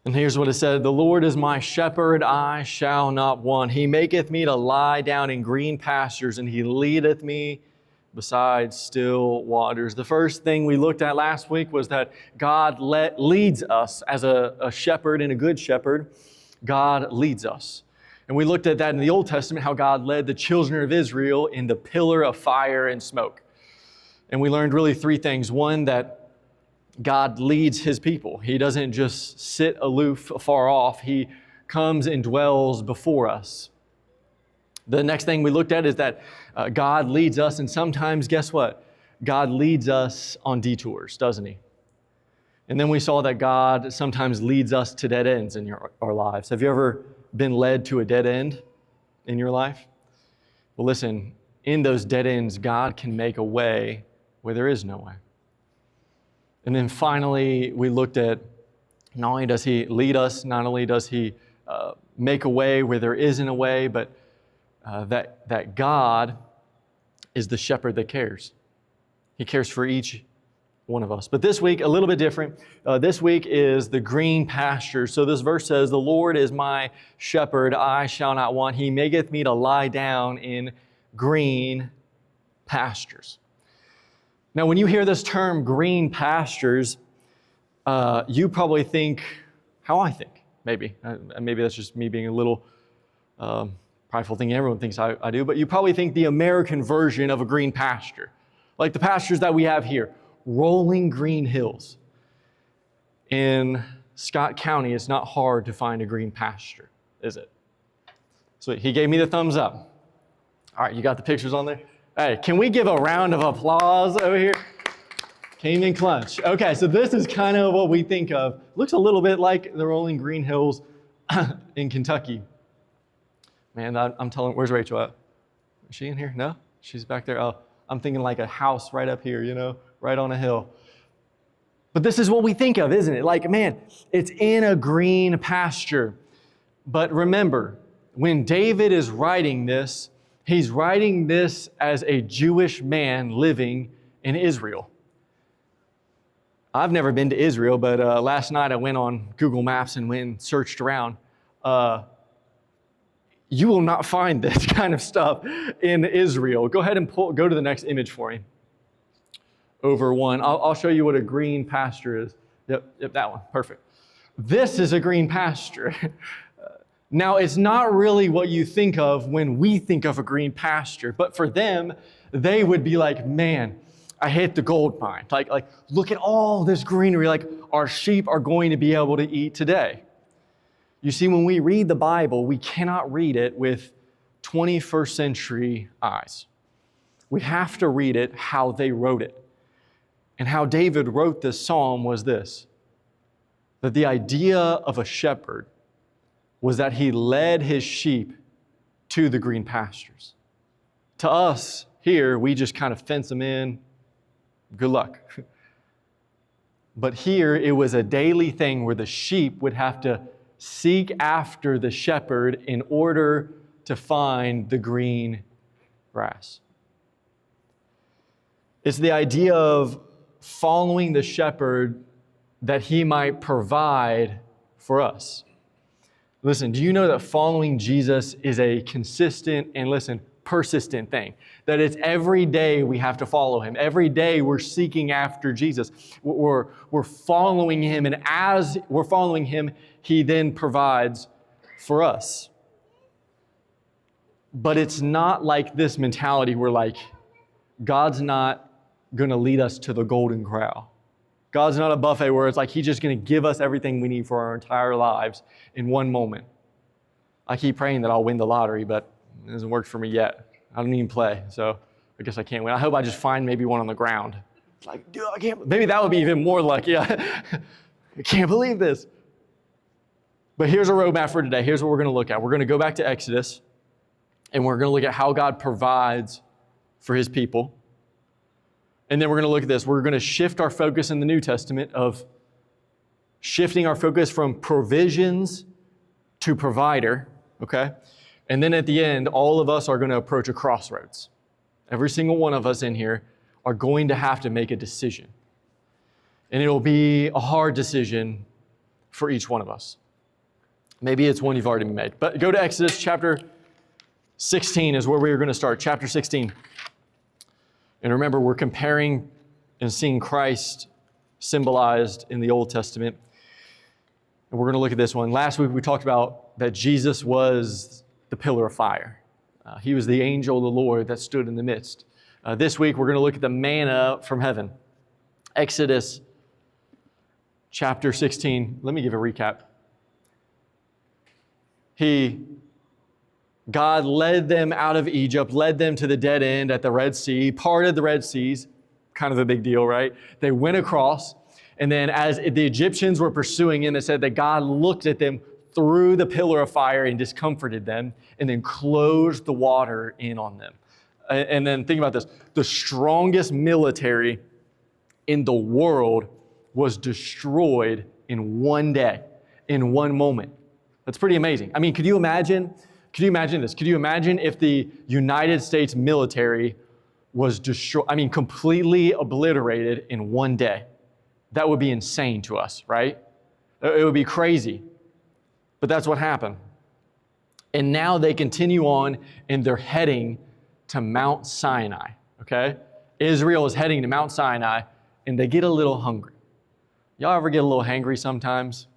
And here's what it said: "The Lord is my shepherd, I shall not want. He maketh me to lie down in green pastures, and He leadeth me beside still waters." The first thing we looked at last week was that God leads us as a shepherd and a good shepherd. God leads us. And we looked at that in the Old Testament, how God led the children of Israel in the pillar of fire and smoke. And we learned really three things. One, that God leads His people. He doesn't just sit aloof, afar off. He comes and dwells before us. The next thing we looked at is that God leads us, and sometimes, guess what? God leads us on detours, doesn't He? And then we saw that God sometimes leads us to dead ends in our lives. Have you ever been led to a dead end in your life? Well, listen, in those dead ends, God can make a way where there is no way. And then finally, we looked at not only does He lead us, not only does He make a way where there isn't a way, but that God is the shepherd that cares. He cares for each one of us. But this week, a little bit different. This week is the green pastures. So this verse says, "The Lord is my shepherd, I shall not want. He maketh me to lie down in green pastures." Now, when you hear this term, green pastures, you probably think how I think, maybe. Maybe that's just me being a little prideful, thinking everyone thinks I do, but you probably think the American version of a green pasture, like the pastures that we have here, rolling green hills. In Scott County, it's not hard to find a green pasture, is it? So he gave me the thumbs up. All right, you got the pictures on there? Hey, can we give a round of applause over here? Came in clutch. Okay, so this is kind of what we think of. Looks a little bit like the rolling green hills in Kentucky. Man, I'm telling, where's Rachel at? Is she in here? No? She's back there. Oh, I'm thinking like a house right up here, right on a hill. But this is what we think of, isn't it? Like, man, it's in a green pasture. But remember, when David is writing this, he's writing this as a Jewish man living in Israel. I've never been to Israel, but last night I went on Google Maps and went and searched around. You will not find this kind of stuff in Israel. Go ahead and go to the next image for me. Over one. I'll show you what a green pasture is. Yep, that one. Perfect. This is a green pasture. Now, it's not really what you think of when we think of a green pasture, but for them, they would be like, man, I hit the gold mine. Like, look at all this greenery. Like, our sheep are going to be able to eat today. You see, when we read the Bible, we cannot read it with 21st century eyes. We have to read it how they wrote it. And how David wrote this psalm was this, that the idea of a shepherd was that he led his sheep to the green pastures. To us here, we just kind of fence them in. Good luck. But here, it was a daily thing where the sheep would have to seek after the shepherd in order to find the green grass. It's the idea of following the shepherd that he might provide for us. Listen, do you know that following Jesus is a consistent and, persistent thing? That it's every day we have to follow Him. Every day we're seeking after Jesus. We're following Him, and as we're following Him, He then provides for us. But it's not like this mentality where God's not going to lead us to the golden corral. God's not a buffet where it's like He's just going to give us everything we need for our entire lives in one moment. I keep praying that I'll win the lottery, but it hasn't worked for me yet. I don't even play, so I guess I can't win. I hope I just find maybe one on the ground. It's like, dude, I can't. Maybe that would be even more lucky. I can't believe this. But here's a roadmap for today. Here's what we're going to look at. We're going to go back to Exodus, and we're going to look at how God provides for His people. And then we're going to look at this. We're going to shift our focus in the New Testament of shifting our focus from provisions to provider, okay? And then at the end, all of us are going to approach a crossroads. Every single one of us in here are going to have to make a decision. And it'll be a hard decision, for each one of us. Maybe it's one you've already made. But go to Exodus chapter 16 is where we're going to start. Chapter 16. And remember, we're comparing and seeing Christ symbolized in the Old Testament. And we're going to look at this one. Last week we talked about that Jesus was the pillar of fire. He was the angel of the Lord that stood in the midst. This week we're going to look at the manna from heaven. Exodus chapter 16. Let me give a recap. God led them out of Egypt, led them to the dead end at the Red Sea, parted the Red Seas, kind of a big deal, right? They went across, and then as the Egyptians were pursuing him, it said that God looked at them through the pillar of fire and discomforted them, and then closed the water in on them. And then think about this. The strongest military in the world was destroyed in one day, in one moment. That's pretty amazing. I mean, could you imagine this? Could you imagine if the United States military was completely obliterated in one day? That would be insane to us, right? It would be crazy. But that's what happened. And now they continue on and they're heading to Mount Sinai, okay? Israel is heading to Mount Sinai and they get a little hungry. Y'all ever get a little hangry sometimes?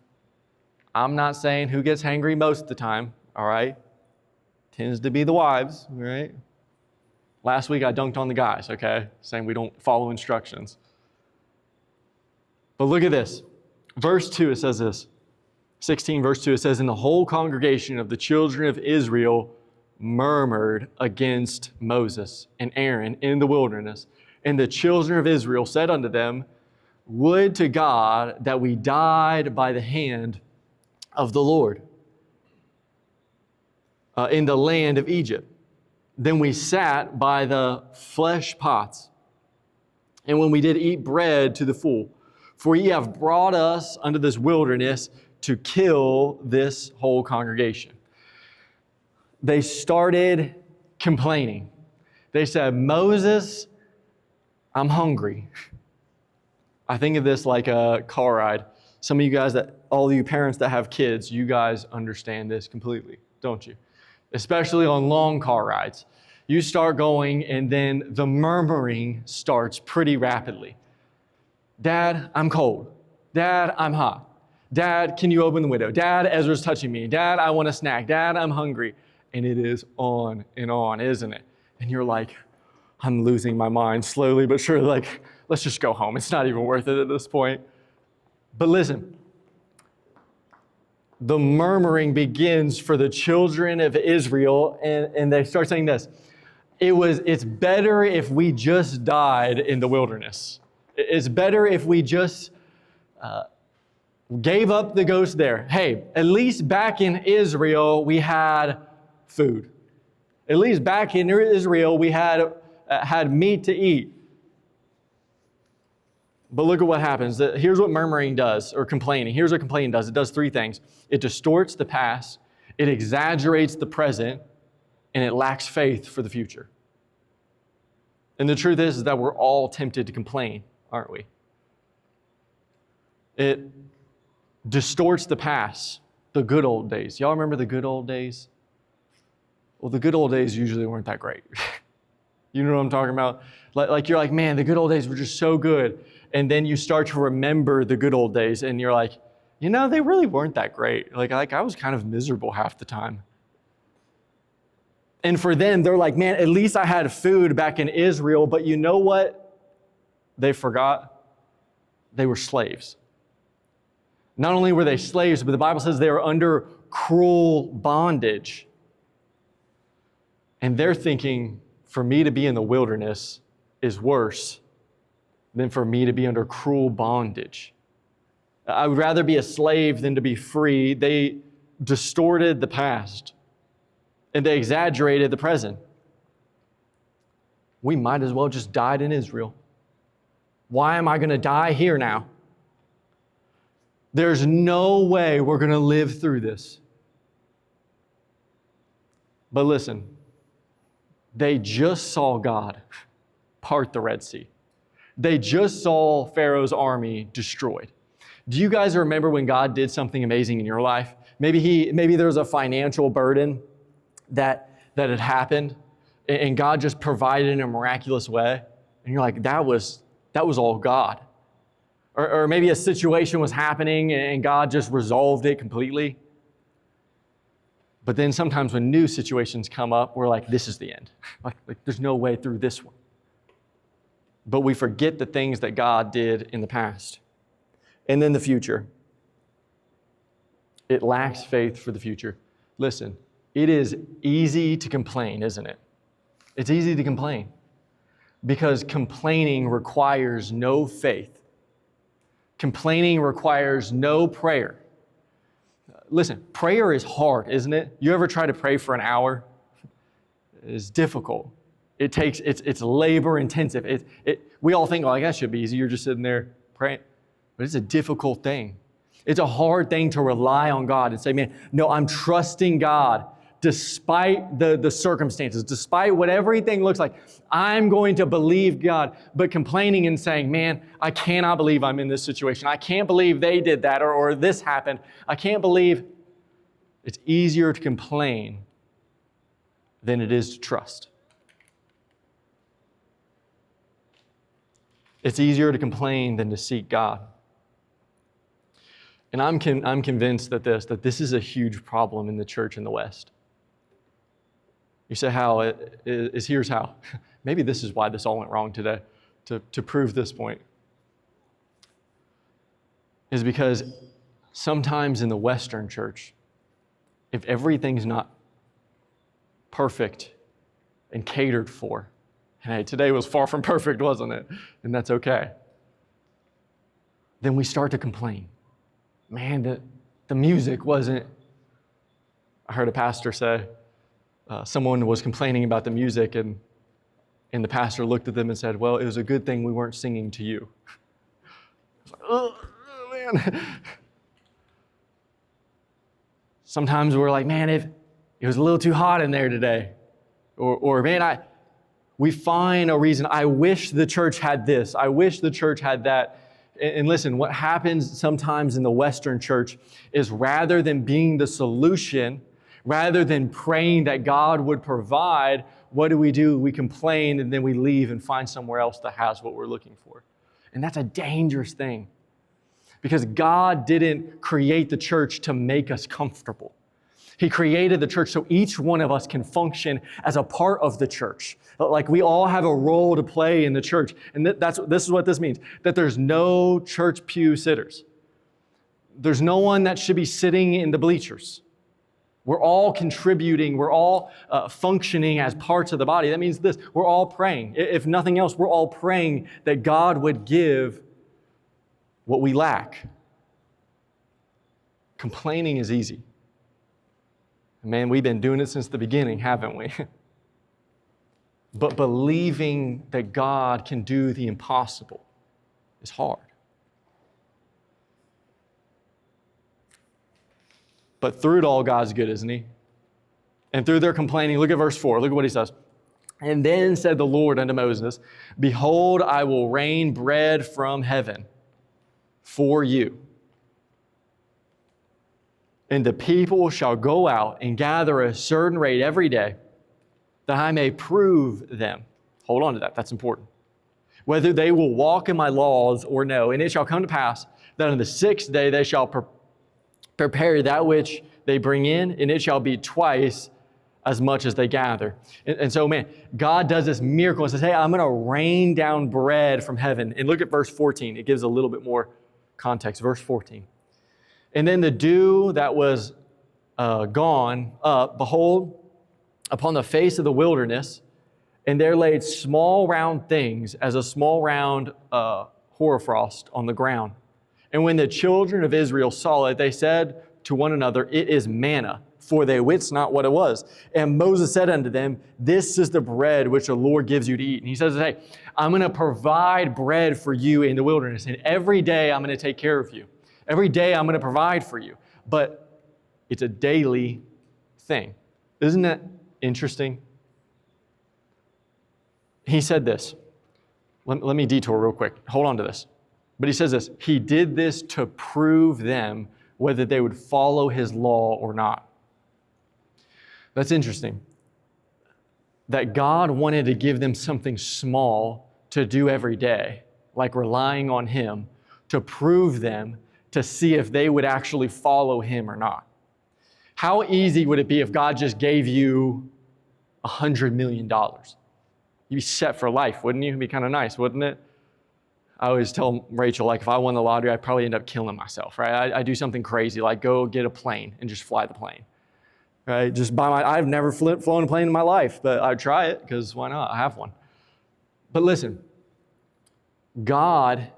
I'm not saying who gets hangry most of the time, all right? Tends to be the wives, right? Last week I dunked on the guys, okay? Saying we don't follow instructions. But look at this. Verse 2, it says this. 16 verse 2, it says, "And the whole congregation of the children of Israel murmured against Moses and Aaron in the wilderness. And the children of Israel said unto them, Would to God that we died by the hand of the Lord in the land of Egypt. Then we sat by the flesh pots, and when we did eat bread to the full. For ye have brought us unto this wilderness to kill this whole congregation." They started complaining. They said, "Moses, I'm hungry." I think of this like a car ride. Some of you guys, all of you parents that have kids, you guys understand this completely, don't you? Especially on long car rides. You start going and then the murmuring starts pretty rapidly. "Dad, I'm cold. Dad, I'm hot. Dad, can you open the window? Dad, Ezra's touching me. Dad, I want a snack. Dad, I'm hungry." And it is on and on, isn't it? And you're like, I'm losing my mind slowly but surely, like, let's just go home. It's not even worth it at this point. But listen, the murmuring begins for the children of Israel, and they start saying this. It's better if we just died in the wilderness. It's better if we just gave up the ghost there. Hey, at least back in Israel, we had food. At least back in Israel, we had meat to eat. But look at what happens. Here's what murmuring does, or complaining. Here's what complaining does. It does three things. It distorts the past, it exaggerates the present, and it lacks faith for the future. And the truth is that we're all tempted to complain, aren't we? It distorts the past, the good old days. Y'all remember the good old days? Well, the good old days usually weren't that great. You know what I'm talking about? Like you're like, man, the good old days were just so good. And then you start to remember the good old days and you're like, you know, they really weren't that great. Like I was kind of miserable half the time. And for them, they're like, man, at least I had food back in Israel. But you know what they forgot? They were slaves. Not only were they slaves, but the Bible says they were under cruel bondage. And they're thinking, for me to be in the wilderness is worse than for me to be under cruel bondage. I would rather be a slave than to be free. They distorted the past and they exaggerated the present. We might as well just died in Israel. Why am I going to die here now? There's no way we're going to live through this. But listen, they just saw God part the Red Sea. They just saw Pharaoh's army destroyed. Do you guys remember when God did something amazing in your life? Maybe there was a financial burden that had happened, and God just provided in a miraculous way, and you're like, that was all God. Or maybe a situation was happening and God just resolved it completely. But then sometimes when new situations come up, we're like, this is the end. Like there's no way through this one. But we forget the things that God did in the past. And then the future. It lacks faith for the future. Listen, it is easy to complain, isn't it? It's easy to complain because complaining requires no faith. Complaining requires no prayer. Listen, prayer is hard, isn't it? You ever try to pray for an hour? It's difficult. It's labor intensive. We all think, like, that should be easy. You're just sitting there praying. But it's a difficult thing. It's a hard thing to rely on God and say, man, no, I'm trusting God despite the circumstances, despite what everything looks like. I'm going to believe God. But complaining and saying, man, I cannot believe I'm in this situation. I can't believe they did that or this happened. I can't believe. It's easier to complain than it is to trust. It's easier to complain than to seek God. And I'm convinced that this is a huge problem in the church in the West. You say how? Here's how. Maybe this is why this all went wrong today, to prove this point. Is because sometimes in the Western church, if everything's not perfect and catered for, and hey, today was far from perfect, wasn't it? And that's okay. Then we start to complain. Man, the music wasn't. I heard a pastor say, someone was complaining about the music, and the pastor looked at them and said, well, it was a good thing we weren't singing to you. I was like, oh man. Sometimes we're like, man, it was a little too hot in there today. Or man, we find a reason. I wish the church had this. I wish the church had that. And listen, what happens sometimes in the Western church is rather than being the solution, rather than praying that God would provide, what do? We complain and then we leave and find somewhere else that has what we're looking for. And that's a dangerous thing because God didn't create the church to make us comfortable. He created the church so each one of us can function as a part of the church. Like we all have a role to play in the church. And this is what this means, that there's no church pew sitters. There's no one that should be sitting in the bleachers. We're all contributing. We're all functioning as parts of the body. That means this, we're all praying. If nothing else, we're all praying that God would give what we lack. Complaining is easy. Man, we've been doing it since the beginning, haven't we? But believing that God can do the impossible is hard. But through it all, God's good, isn't He? And through their complaining, look at verse 4. Look at what He says. And then said the Lord unto Moses, behold, I will rain bread from heaven for you. And the people shall go out and gather a certain rate every day, that I may prove them. Hold on to that. That's important. Whether they will walk in my laws or no. And it shall come to pass that on the 6th day they shall prepare that which they bring in, and it shall be twice as much as they gather. And so, man, God does this miracle and says, hey, I'm going to rain down bread from heaven. And look at verse 14. It gives a little bit more context. Verse 14. And then the dew that was gone up, behold, upon the face of the wilderness, and there laid small round things as a small round hoarfrost on the ground. And when the children of Israel saw it, they said to one another, it is manna, for they wist not what it was. And Moses said unto them, this is the bread which the Lord gives you to eat. And He says, hey, I'm going to provide bread for you in the wilderness. And every day I'm going to take care of you. Every day I'm going to provide for you. But it's a daily thing. Isn't that interesting? He said this. Let me detour real quick. Hold on to this. But he says this, he did this to prove them whether they would follow his law or not. That's interesting. That God wanted to give them something small to do every day, like relying on him, to prove them, to see if they would actually follow him or not. How easy would it be if God just gave you $100 million? You'd be set for life, wouldn't you? It'd be kind of nice, wouldn't it? I always tell Rachel, like, if I won the lottery, I'd probably end up killing myself, right? I do something crazy, like go get a plane and just fly the plane, right? I've never flown a plane in my life, but I'd try it because why not? I have one. But listen, God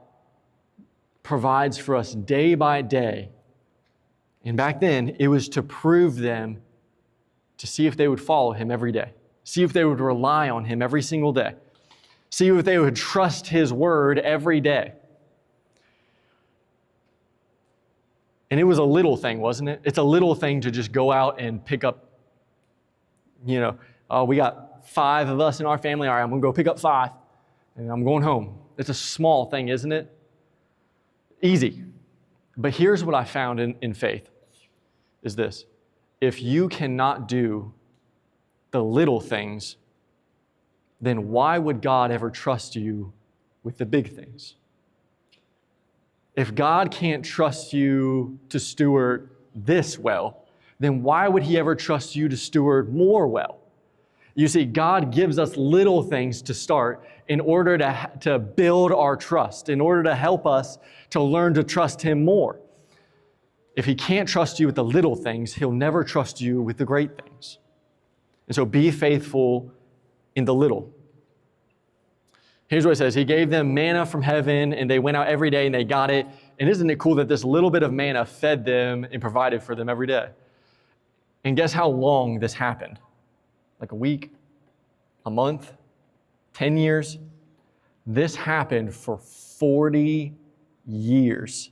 provides for us day by day. And back then, it was to prove them, to see if they would follow him every day, see if they would rely on him every single day, see if they would trust his word every day. And it was a little thing, wasn't it? It's a little thing to just go out and pick up, we got 5 of us in our family. All right, I'm going to go pick up 5, and I'm going home. It's a small thing, isn't it? Easy. But here's what I found in faith, is this. If you cannot do the little things, then why would God ever trust you with the big things? If God can't trust you to steward this well, then why would he ever trust you to steward more well? You see, God gives us little things to start in order to build our trust, in order to help us to learn to trust him more. If he can't trust you with the little things, he'll never trust you with the great things. And so be faithful in the little. Here's what it says. He gave them manna from heaven, and they went out every day and they got it. And isn't it cool that this little bit of manna fed them and provided for them every day? And guess how long this happened? Like a week, a month, 10 years? This happened for 40 years.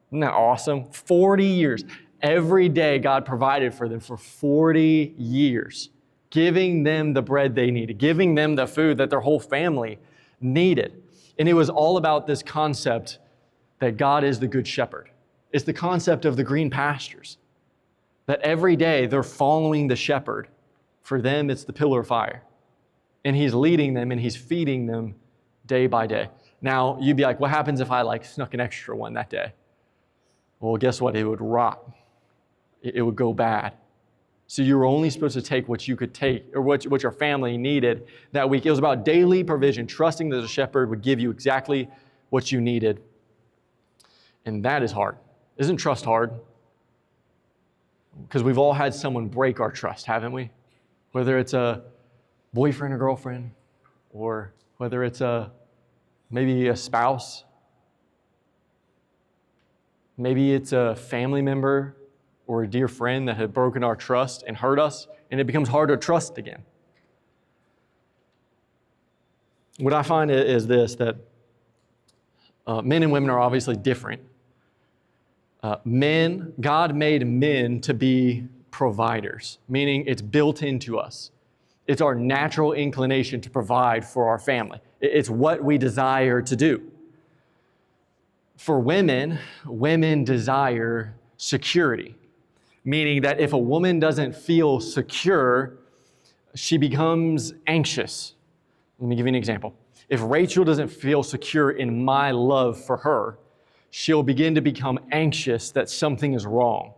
Isn't that awesome? 40 years. Every day God provided for them for 40 years, giving them the bread they needed, giving them the food that their whole family needed. And it was all about this concept that God is the good shepherd. It's the concept of the green pastures, that every day they're following the shepherd. For them, it's the pillar of fire. And he's leading them and he's feeding them day by day. Now, you'd be like, what happens if I snuck an extra one that day? Well, guess what? It would rot. It would go bad. So you were only supposed to take what you could take, or what your family needed that week. It was about daily provision, trusting that the shepherd would give you exactly what you needed. And that is hard. Isn't trust hard? Because we've all had someone break our trust, haven't we? Whether it's a boyfriend or girlfriend, or whether it's maybe a spouse, maybe it's a family member or a dear friend that had broken our trust and hurt us, and it becomes hard to trust again. What I find is this, that men and women are obviously different. God made men to be providers, meaning it's built into us. It's our natural inclination to provide for our family. It's what we desire to do. For women desire security, meaning that if a woman doesn't feel secure, she becomes anxious. Let me give you an example. If Rachel doesn't feel secure in my love for her, she'll begin to become anxious that something is wrong.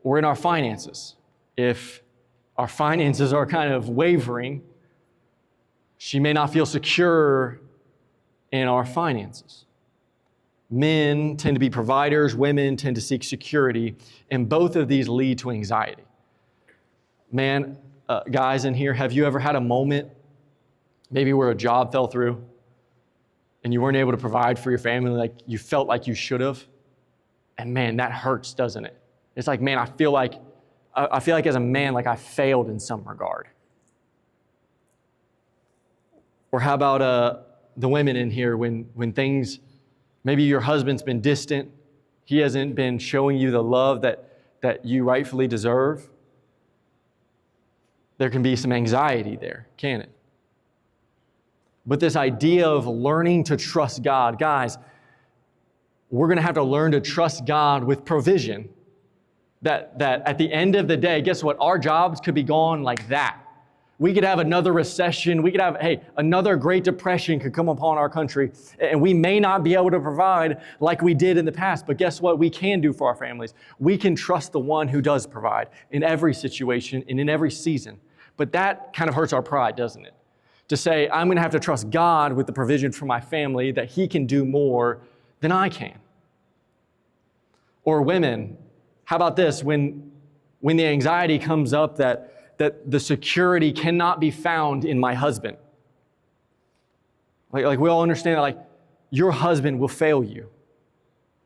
Or in our finances. If our finances are kind of wavering, she may not feel secure in our finances. Men tend to be providers, women tend to seek security, and both of these lead to anxiety. Man, guys in here, have you ever had a moment, maybe where a job fell through, and you weren't able to provide for your family like you felt like you should have? And man, that hurts, doesn't it? It's like, man, I feel like as a man, like I failed in some regard. Or how about the women in here when things, maybe your husband's been distant, he hasn't been showing you the love that you rightfully deserve. There can be some anxiety there, can't it? But this idea of learning to trust God, guys, we're going to have to learn to trust God with provision. That at the end of the day, guess what? Our jobs could be gone like that. We could have another recession. We could have, another Great Depression could come upon our country, and we may not be able to provide like we did in the past. But guess what we can do for our families? We can trust the one who does provide in every situation and in every season. But that kind of hurts our pride, doesn't it? To say, I'm going to have to trust God with the provision for my family, that He can do more than I can. Or women, how about this? When the anxiety comes up that the security cannot be found in my husband. Like we all understand that, like, your husband will fail you.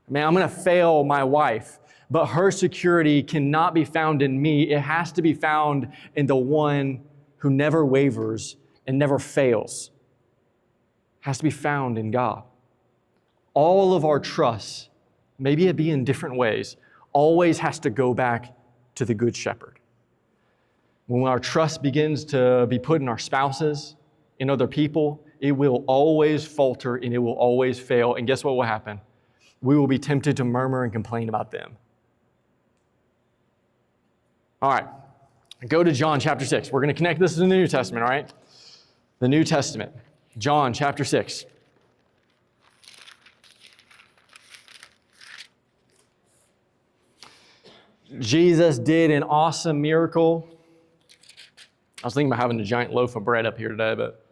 Man, I'm going to fail my wife, but her security cannot be found in me. It has to be found in the one who never wavers and never fails. It has to be found in God. All of our trust, maybe it be in different ways, always has to go back to the Good Shepherd. When our trust begins to be put in our spouses, in other people, it will always falter and it will always fail. And guess what will happen? We will be tempted to murmur and complain about them. All right, go to John chapter 6. We're going to connect this to the New Testament, all right? The New Testament, John chapter 6. Jesus did an awesome miracle. I was thinking about having a giant loaf of bread up here today, but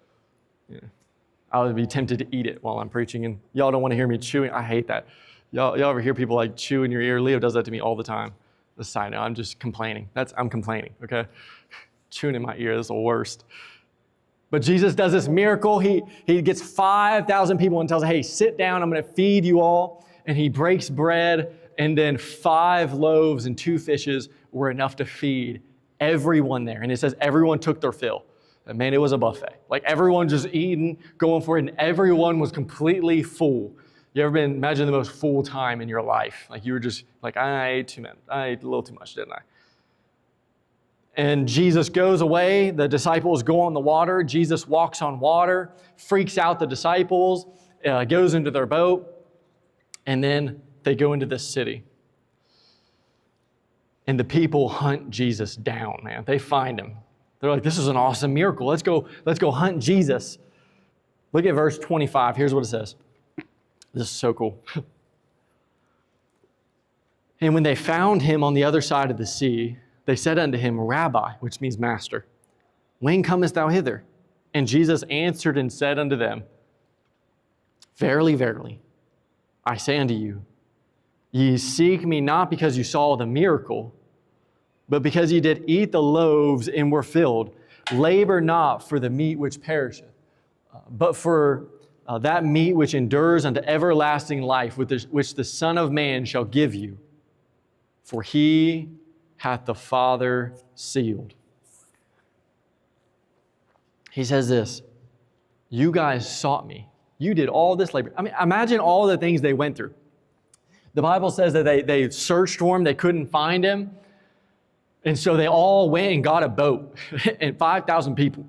I would be tempted to eat it while I'm preaching, and y'all don't want to hear me chewing. I hate that. Y'all ever hear people like chew in your ear? Leo does that to me all the time. This side note, I'm just complaining. I'm complaining, okay? Chewing in my ear, that's the worst. But Jesus does this miracle. He gets 5,000 people and tells them, hey, sit down, I'm going to feed you all. And he breaks bread, and then 5 loaves and 2 fishes were enough to feed everyone there. And it says everyone took their fill. And man, it was a buffet. Like everyone just eating, going for it, and everyone was completely full. You ever imagine the most full time in your life? Like you were just like, I ate a little too much, didn't I? And Jesus goes away. The disciples go on the water. Jesus walks on water, freaks out the disciples, goes into their boat, and then they go into this city. And the people hunt Jesus down, man. They find him. They're like, this is an awesome miracle. Let's go hunt Jesus. Look at verse 25. Here's what it says. This is so cool. And when they found him on the other side of the sea, they said unto him, Rabbi, which means master, when comest thou hither? And Jesus answered and said unto them, Verily, verily, I say unto you, ye seek me not because you saw the miracle, but because ye did eat the loaves and were filled. Labor not for the meat which perisheth, but for that meat which endures unto everlasting life, which the Son of Man shall give you. For he hath the Father sealed. He says this, you guys sought me. You did all this labor. I mean, imagine all the things they went through. The Bible says that they searched for him. They couldn't find him. And so they all went and got a boat and 5,000 people.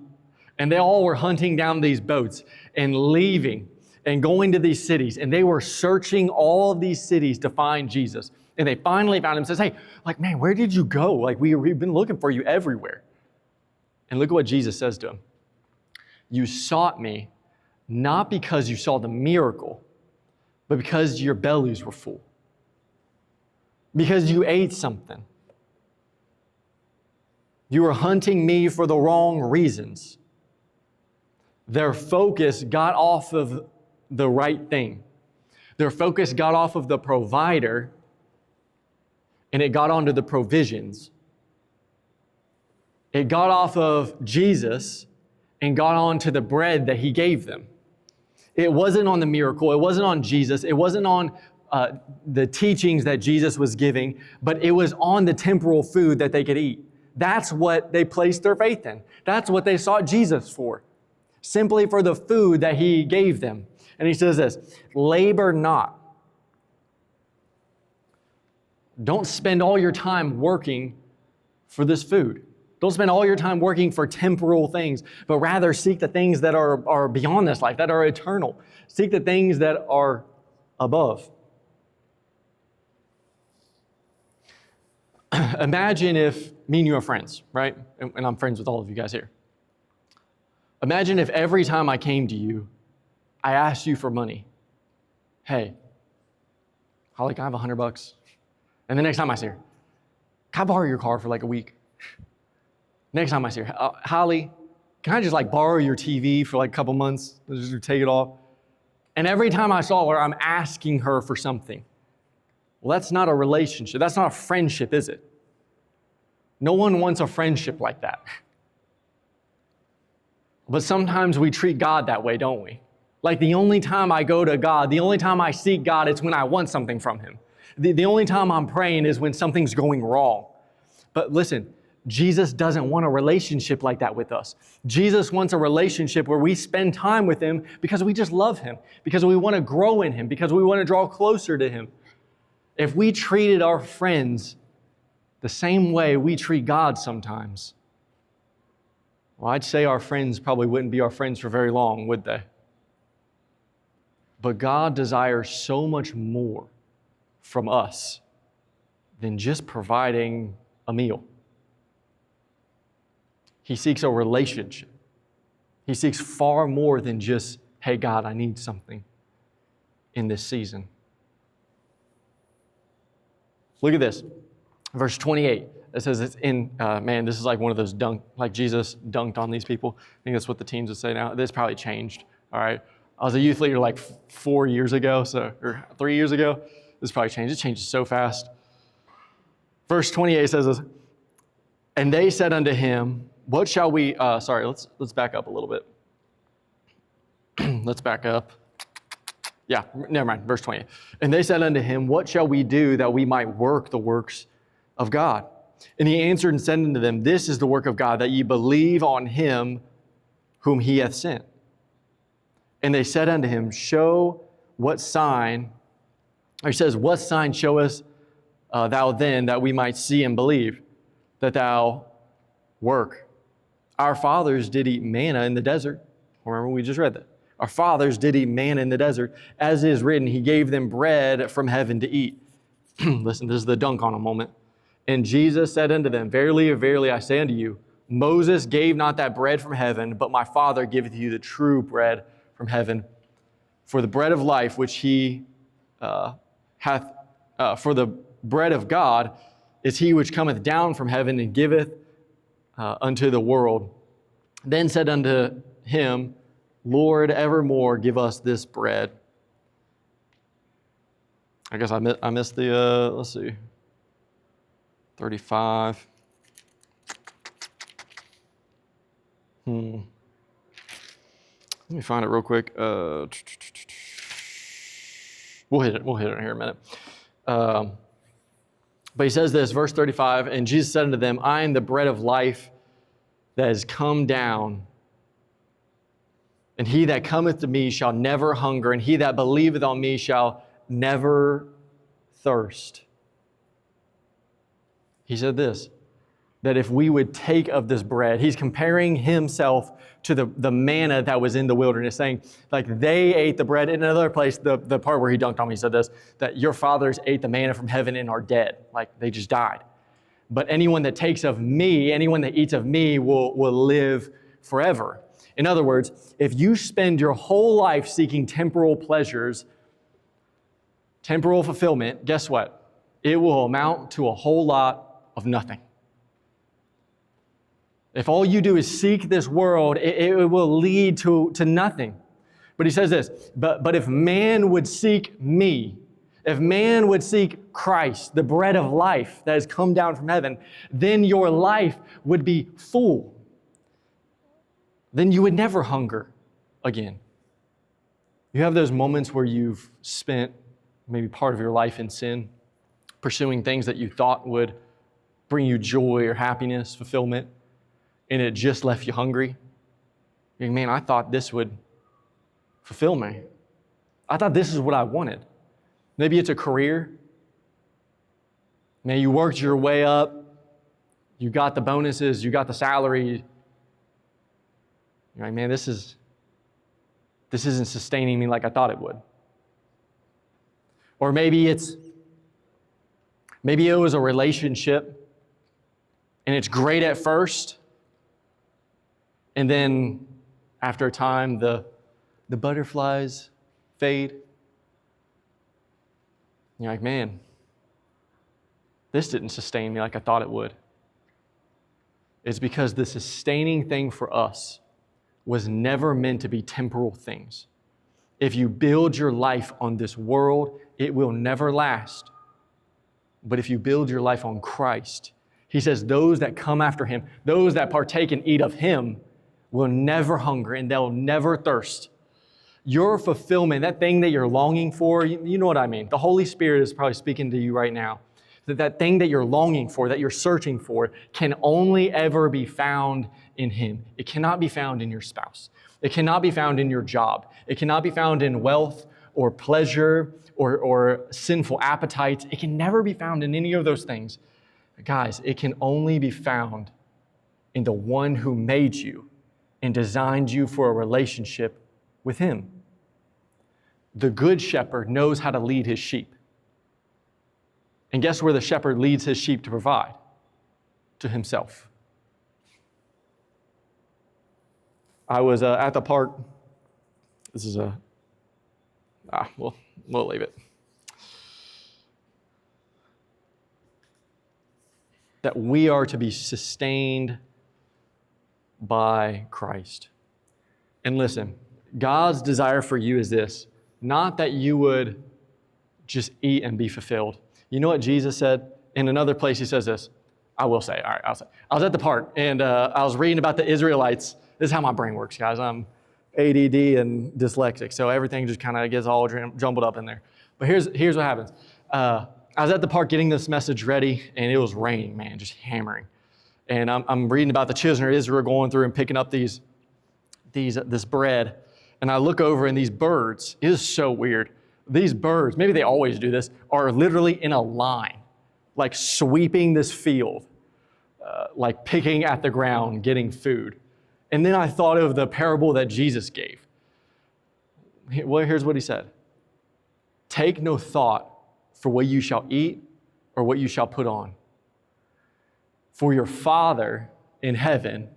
And they all were hunting down these boats and leaving and going to these cities. And they were searching all of these cities to find Jesus. And they finally found him and says, hey, like, man, where did you go? Like, we've been looking for you everywhere. And look at what Jesus says to him. You sought me not because you saw the miracle, but because your bellies were full. Because you ate something. You were hunting me for the wrong reasons. Their focus got off of the right thing. Their focus got off of the provider, and it got onto the provisions. It got off of Jesus and got onto the bread that he gave them. It wasn't on the miracle. It wasn't on Jesus. It wasn't on the teachings that Jesus was giving, but it was on the temporal food that they could eat. That's what they placed their faith in. That's what they sought Jesus for, simply for the food that he gave them. And he says this, labor not. Don't spend all your time working for this food. Don't spend all your time working for temporal things, but rather seek the things that are beyond this life, that are eternal. Seek the things that are above. Imagine if me and you are friends, right? And I'm friends with all of you guys here. Imagine if every time I came to you, I asked you for money. Hey, Holly, can I have $100? And the next time I see her, can I borrow your car for like a week? Next time I see her, Holly, can I just like borrow your TV for like a couple months? Just take it off. And every time I saw her, I'm asking her for something. Well, that's not a relationship. That's not a friendship, is it? No one wants a friendship like that. But sometimes we treat God that way, don't we? Like the only time I go to God, the only time I seek God, it's when I want something from Him. The only time I'm praying is when something's going wrong. But listen, Jesus doesn't want a relationship like that with us. Jesus wants a relationship where we spend time with Him because we just love Him, because we want to grow in Him, because we want to draw closer to Him. If we treated our friends the same way we treat God sometimes, well, I'd say our friends probably wouldn't be our friends for very long, would they? But God desires so much more from us than just providing a meal. He seeks a relationship. He seeks far more than just, hey, God, I need something in this season. Look at this. Verse 28. It says it's in, man, this is like one of those like Jesus dunked on these people. I think that's what the teens would say now. This probably changed, all right? I was a youth leader like 4 years ago, or 3 years ago. This probably changed. It changes so fast. Verse 28 says this, and they said unto him, what shall we, let's back up a little bit. Let's back up. Yeah, never mind, verse 28. And they said unto him, what shall we do that we might work the works of God? And he answered and said unto them, this is the work of God, that ye believe on Him whom He hath sent. And they said unto him, show what sign, or he says, what sign show us thou then, that we might see and believe that thou work? Our fathers did eat manna in the desert. Remember, we just read that. Our fathers did eat manna in the desert. As is written, He gave them bread from heaven to eat. Listen, this is the dunk on a moment. And Jesus said unto them, verily, verily, I say unto you, Moses gave not that bread from heaven, but my Father giveth you the true bread from heaven. For the bread of life which He hath, for the bread of God is He which cometh down from heaven and giveth unto the world. Then said unto him, Lord, evermore give us this bread. I guess I missed the, let's see, 35. Let me find it real quick. We'll hit it in here in a minute. But he says this, verse 35, and Jesus said unto them, I am the bread of life that is come down. And he that cometh to me shall never hunger, and he that believeth on me shall never thirst. He said this, that if we would take of this bread, he's comparing himself to the manna that was in the wilderness, saying, like they ate the bread. In another place, the part where he dunked on me, he said this, that your fathers ate the manna from heaven and are dead, like they just died. But anyone that takes of me, anyone that eats of me will live forever. In other words, if you spend your whole life seeking temporal pleasures, temporal fulfillment, guess what? It will amount to a whole lot of nothing. If all you do is seek this world, it will lead to nothing. But he says this, but if man would seek me, if man would seek Christ, the bread of life that has come down from heaven, then your life would be full. Then you would never hunger again. You have those moments where you've spent maybe part of your life in sin, pursuing things that you thought would bring you joy or happiness, fulfillment, and it just left you hungry. You're like, man, I thought this would fulfill me. I thought this is what I wanted. Maybe it's a career. Man, you worked your way up. You got the bonuses. You got the salary. You're like, man, this isn't sustaining me like I thought it would. Or maybe it was a relationship And it's great at first. And then after a time, the butterflies fade. You're like, man, this didn't sustain me like I thought it would. It's because the sustaining thing for us was never meant to be temporal things. If you build your life on this world, it will never last. But if you build your life on Christ, he says those that come after him, those that partake and eat of him, will never hunger and they'll never thirst. Your fulfillment, that thing that you're longing for, you know what I mean. The Holy Spirit is probably speaking to you right now. That thing that you're longing for, that you're searching for, can only ever be found in him. It cannot be found in your spouse. It cannot be found in your job. It cannot be found in wealth or pleasure or sinful appetites. It can never be found in any of those things. Guys, it can only be found in the one who made you and designed you for a relationship with him. The good shepherd knows how to lead his sheep. And guess where the shepherd leads his sheep to provide? To himself. I was at the park. This is we'll leave it. That we are to be sustained by Christ. And listen, God's desire for you is this, not that you would just eat and be fulfilled. You know what Jesus said? In another place, he says this. I will say, all right, I'll say. I was at the park, and I was reading about the Israelites. This is how my brain works, guys. I'm ADD and dyslexic, so everything just kind of gets all jumbled up in there. But here's what happens. I was at the park getting this message ready, and it was raining, man, just hammering. And I'm reading about the children of Israel going through and picking up this bread. And I look over, and these birds, it is so weird. These birds, maybe they always do this, are literally in a line, like sweeping this field, like picking at the ground, getting food. And then I thought of the parable that Jesus gave. Well, here's what he said. Take no thought for what you shall eat or what you shall put on. For your Father in heaven,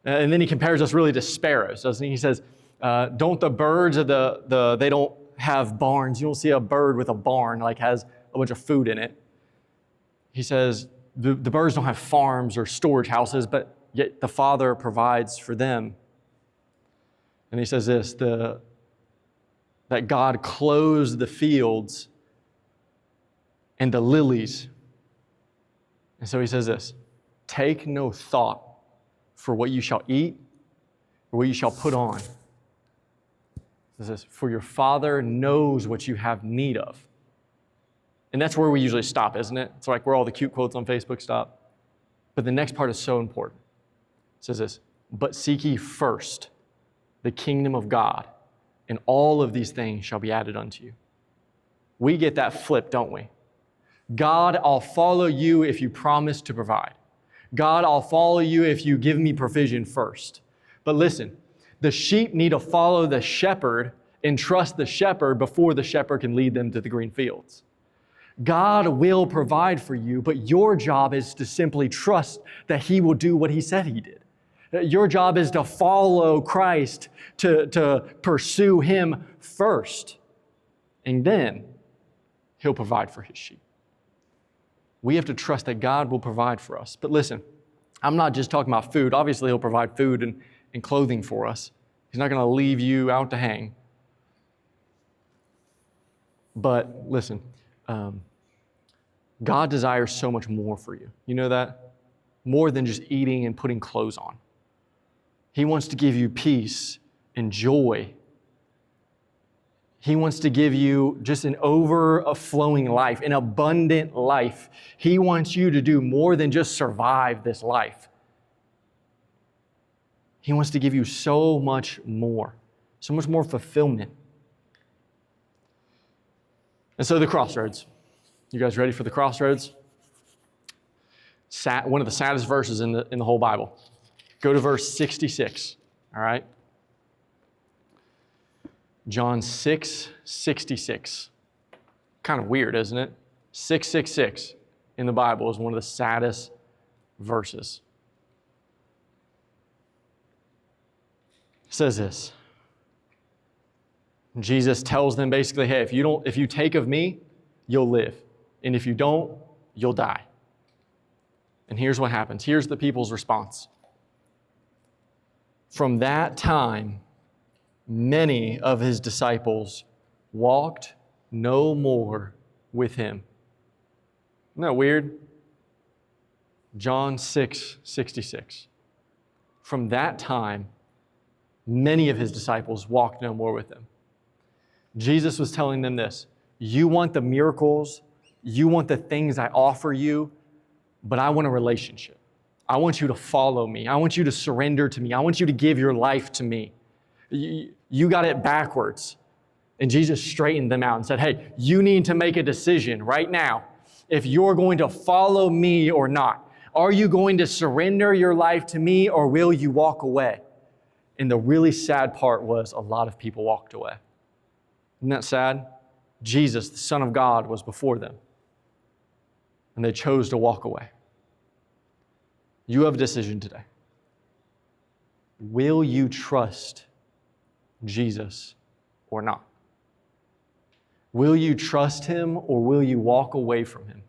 and then he compares us really to sparrows, doesn't he? He says, don't the birds of they don't have barns. You don't see a bird with a barn like has a bunch of food in it. He says the birds don't have farms or storage houses, but yet the Father provides for them. And he says this, that God clothes the fields and the lilies. And so he says this, take no thought for what you shall eat or what you shall put on. It says, for your Father knows what you have need of. And that's where we usually stop, isn't it? It's like where all the cute quotes on Facebook stop. But the next part is so important. It says this, but seek ye first the kingdom of God, and all of these things shall be added unto you. We get that flip, don't we? God, I'll follow you if you promise to provide. God, I'll follow you if you give me provision first. But listen, the sheep need to follow the shepherd and trust the shepherd before the shepherd can lead them to the green fields. God will provide for you, but your job is to simply trust that he will do what he said he did. Your job is to follow Christ, to pursue him first, and then he'll provide for his sheep. We have to trust that God will provide for us. But listen, I'm not just talking about food. Obviously, he'll provide food and clothing for us. He's not going to leave you out to hang. But listen, God desires so much more for you. You know that? More than just eating and putting clothes on. He wants to give you peace and joy. He wants to give you just an overflowing life, an abundant life. He wants you to do more than just survive this life. He wants to give you so much more fulfillment. And so the crossroads. You guys ready for the crossroads? One of the saddest verses in the whole Bible. Go to verse 66, all right? John 6:66. Kind of weird, isn't it? 666 in the Bible is one of the saddest verses. It says this. Jesus tells them basically, hey, if you take of me, you'll live. And if you don't, you'll die. And here's what happens. Here's the people's response. From that time, many of his disciples walked no more with him. Isn't that weird? John 6:66. From that time, many of his disciples walked no more with him. Jesus was telling them this. You want the miracles, you want the things I offer you, but I want a relationship. I want you to follow me. I want you to surrender to me. I want you to give your life to me. You got it backwards. And Jesus straightened them out and said, hey, you need to make a decision right now if you're going to follow me or not. Are you going to surrender your life to me or will you walk away? And the really sad part was a lot of people walked away. Isn't that sad? Jesus, the Son of God, was before them. And they chose to walk away. You have a decision today. Will you trust Jesus or not? Will you trust him or will you walk away from him?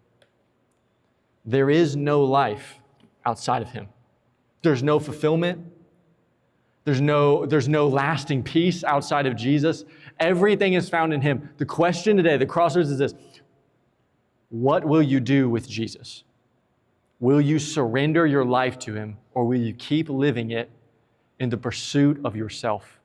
There is no life outside of him. There's no fulfillment. There's no lasting peace outside of Jesus. Everything is found in him. The question today, the crossroads is this. What will you do with Jesus? Will you surrender your life to him or will you keep living it in the pursuit of yourself?